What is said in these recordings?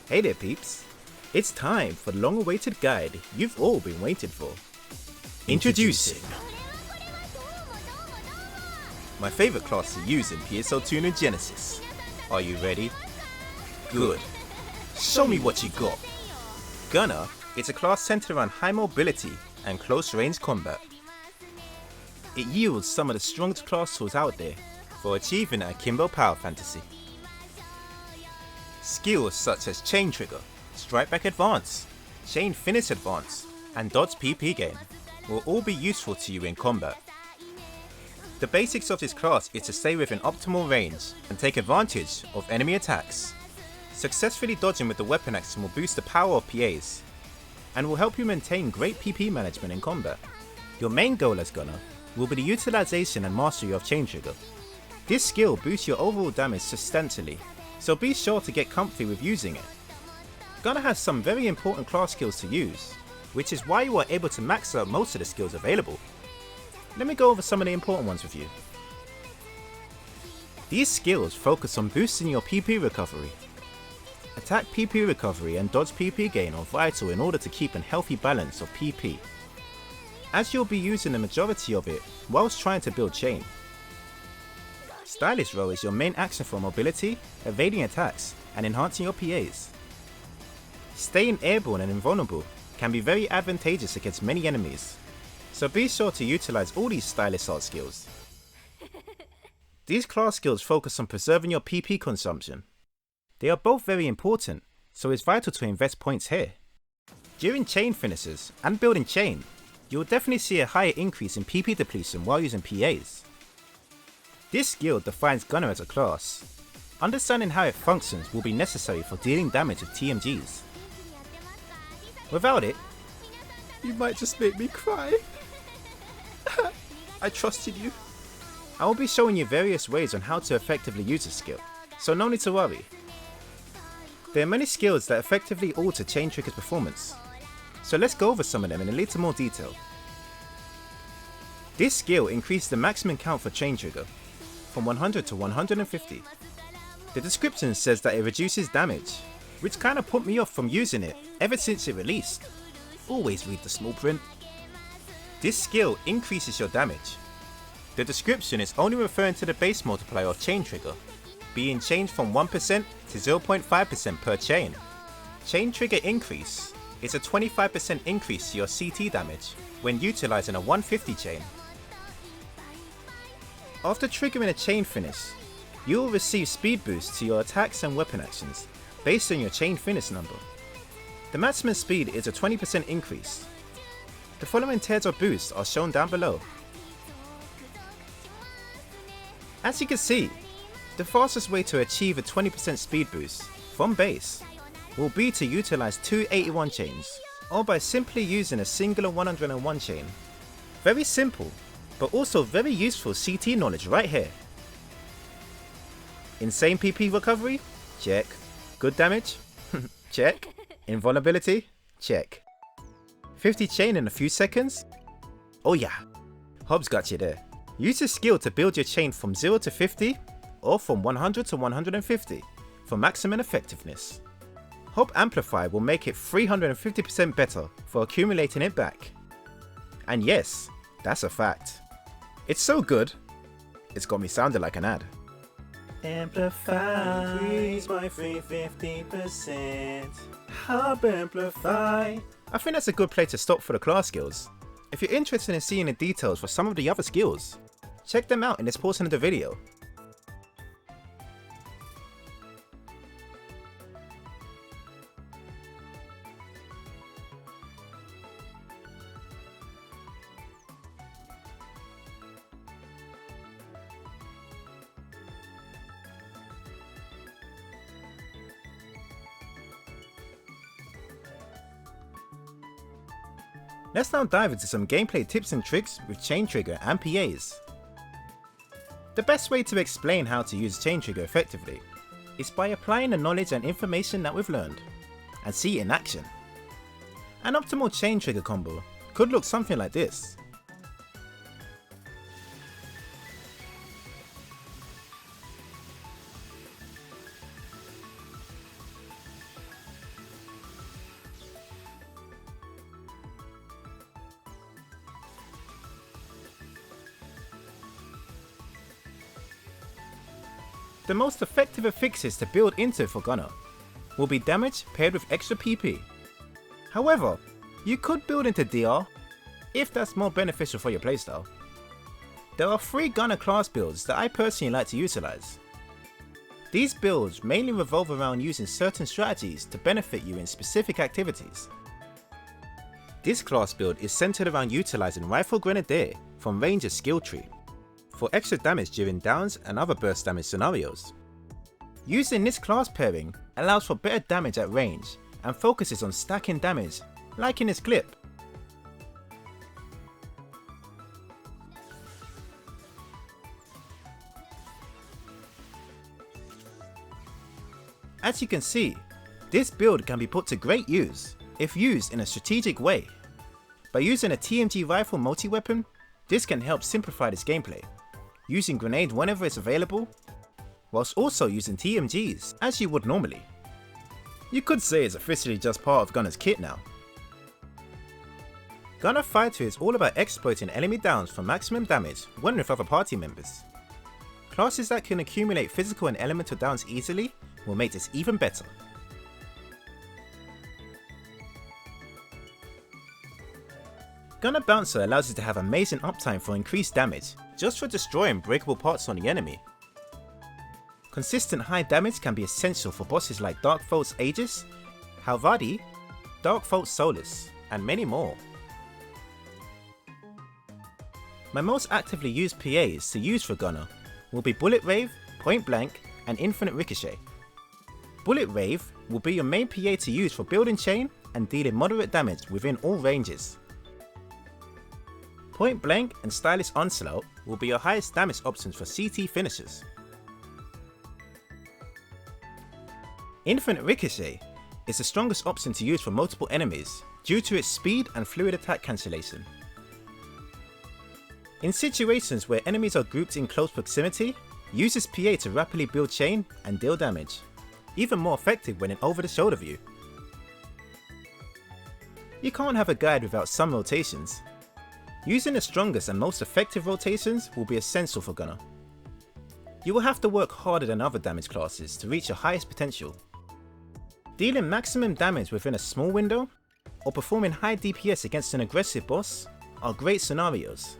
Hey there peeps, it's time for the long-awaited guide you've all been waiting for. Introducing my favourite class to use in PSO2 and Genesis. Are you ready? Good. Show me what you got. Gunner is a class centered around high mobility and close range combat. It yields some of the strongest class tools out there for achieving an akimbo power fantasy. Skills such as Chain Trigger, Strike Back Advance, Chain Finish Advance, and Dodge PP Gain will all be useful to you in combat. The basics of this class is to stay within optimal range and take advantage of enemy attacks. Successfully dodging with the weapon action will boost the power of PAs and will help you maintain great PP management in combat. Your main goal as Gunner will be the utilization and mastery of Chain Trigger. This skill boosts your overall damage substantially, so be sure to get comfy with using it. Gunner has some very important class skills to use, which is why you are able to max out most of the skills available. Let me go over some of the important ones with you. These skills focus on boosting your PP recovery. Attack PP recovery and dodge PP gain are vital in order to keep a healthy balance of PP, as you'll be using the majority of it whilst trying to build chain. Stylish roll is your main action for mobility, evading attacks, and enhancing your PAs. Staying airborne and invulnerable can be very advantageous against many enemies, so be sure to utilize all these stylish art skills. These class skills focus on preserving your PP consumption. They are both very important, so it's vital to invest points here. During chain finishes and building chain, you will definitely see a higher increase in PP depletion while using PAs. This skill defines Gunner as a class. Understanding how it functions will be necessary for dealing damage with TMGs. Without it, you might just make me cry. I trusted you. I will be showing you various ways on how to effectively use this skill, so no need to worry. There are many skills that effectively alter Chain Trigger's performance, so let's go over some of them in a little more detail. This skill increases the maximum count for Chain Trigger from 100 to 150. The description says that it reduces damage, which kinda put me off from using it ever since it released. Always read the small print. This skill increases your damage. The description is only referring to the base multiplier of Chain Trigger, being changed from 1% to 0.5% per chain. Chain Trigger increase is a 25% increase to your CT damage when utilizing a 150 chain. After triggering a chain finish, you will receive speed boosts to your attacks and weapon actions based on your chain finish number. The maximum speed is a 20% increase. The following tiers of boosts are shown down below. As you can see, the fastest way to achieve a 20% speed boost from base will be to utilize two 81 chains, or by simply using a singular 101 chain. Very simple, but also very useful CT knowledge right here. Insane PP recovery? Check. Good damage? Check. Invulnerability? Check. 50 chain in a few seconds? Oh yeah, Hobbs got you there. Use this skill to build your chain from 0 to 50 or from 100 to 150 for maximum effectiveness. Hob Amplify will make it 350% better for accumulating it back. And yes, that's a fact. It's so good, it's got me sounding like an ad. Amplify, increase by 350%. Hob Amplify. I think that's a good place to stop for the class skills. If you're interested in seeing the details for some of the other skills, check them out in this portion of the video. Let's now dive into some gameplay tips and tricks with Chain Trigger and PAs. The best way to explain how to use Chain Trigger effectively is by applying the knowledge and information that we've learned, and see it in action. An optimal Chain Trigger combo could look something like this. The most effective affixes to build into for Gunner will be damage paired with extra PP. However, you could build into DR if that's more beneficial for your playstyle. There are 3 Gunner class builds that I personally like to utilise. These builds mainly revolve around using certain strategies to benefit you in specific activities. This class build is centered around utilising Rifle Grenadier from Ranger's skill tree for extra damage during downs and other burst damage scenarios. Using this class pairing allows for better damage at range and focuses on stacking damage, like in this clip. As you can see, this build can be put to great use if used in a strategic way. By using a TMG rifle multi-weapon, this can help simplify this gameplay, using grenades whenever it's available, whilst also using TMGs as you would normally. You could say it's officially just part of Gunner's kit now. Gunner Fighter is all about exploiting enemy downs for maximum damage when with other party members. Classes that can accumulate physical and elemental downs easily will make this even better. Gunner Bouncer allows you to have amazing uptime for increased damage, just for destroying breakable parts on the enemy. Consistent high damage can be essential for bosses like Dark Fault's Aegis, Halvadi, Dark Fault's Solus, and many more. My most actively used PAs to use for Gunner will be Bullet Rave, Point Blank, and Infinite Ricochet. Bullet Rave will be your main PA to use for building chain and dealing moderate damage within all ranges. Point Blank and Stylish Onslaught will be your highest damage options for CT finishers. Infinite Ricochet is the strongest option to use for multiple enemies due to its speed and fluid attack cancellation. In situations where enemies are grouped in close proximity, use this PA to rapidly build chain and deal damage, even more effective when in over the shoulder view. You can't have a guide without some rotations. Using the strongest and most effective rotations will be essential for Gunner. You will have to work harder than other damage classes to reach your highest potential. Dealing maximum damage within a small window, or performing high DPS against an aggressive boss are great scenarios.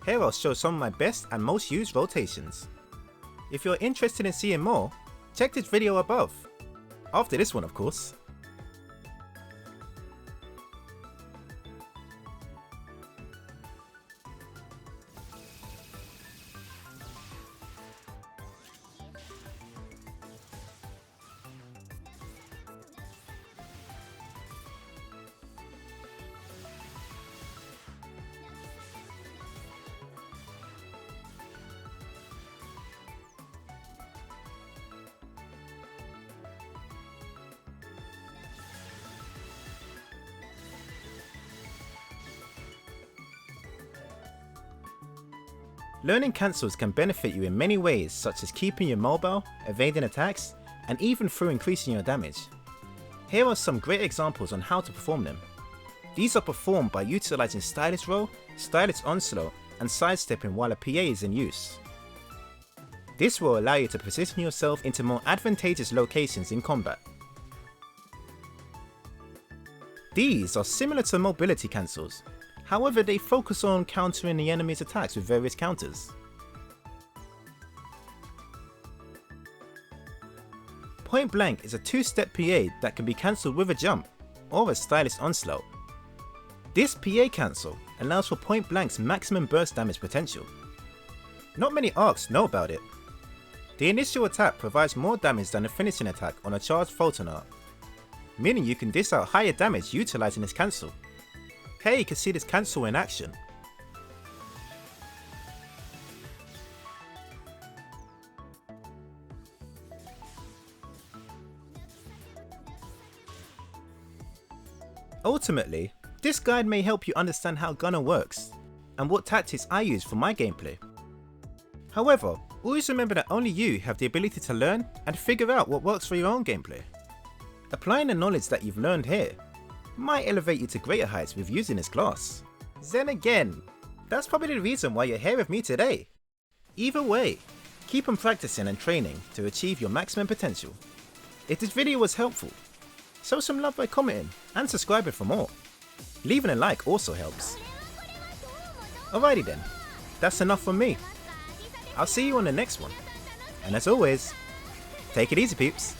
Here I'll show some of my best and most used rotations. If you're interested in seeing more, check this video above. After this one, of course. Learning cancels can benefit you in many ways, such as keeping you mobile, evading attacks, and even through increasing your damage. Here are some great examples on how to perform them. These are performed by utilising Stylish Roll, Stylish Onslaught, and sidestepping while a PA is in use. This will allow you to position yourself into more advantageous locations in combat. These are similar to mobility cancels, however they focus on countering the enemy's attacks with various counters. Point Blank is a 2-step PA that can be cancelled with a jump, or a Stylish Onslaught. This PA cancel allows for Point Blank's maximum burst damage potential. Not many arcs know about it. The initial attack provides more damage than the finishing attack on a charged Photon arc, meaning you can dish out higher damage utilising this cancel. Here you can see this cancel in action. Ultimately, this guide may help you understand how Gunner works, and what tactics I use for my gameplay. However, always remember that only you have the ability to learn and figure out what works for your own gameplay. Applying the knowledge that you've learned here might elevate you to greater heights with using this class. Then again, that's probably the reason why you're here with me today. Either way, Keep on practicing and training to achieve your maximum potential. If this video was helpful, show some love by commenting and subscribing for more. Leaving a like also helps. Alrighty then, that's enough from me. I'll see you on the next one. And as always, take it easy peeps.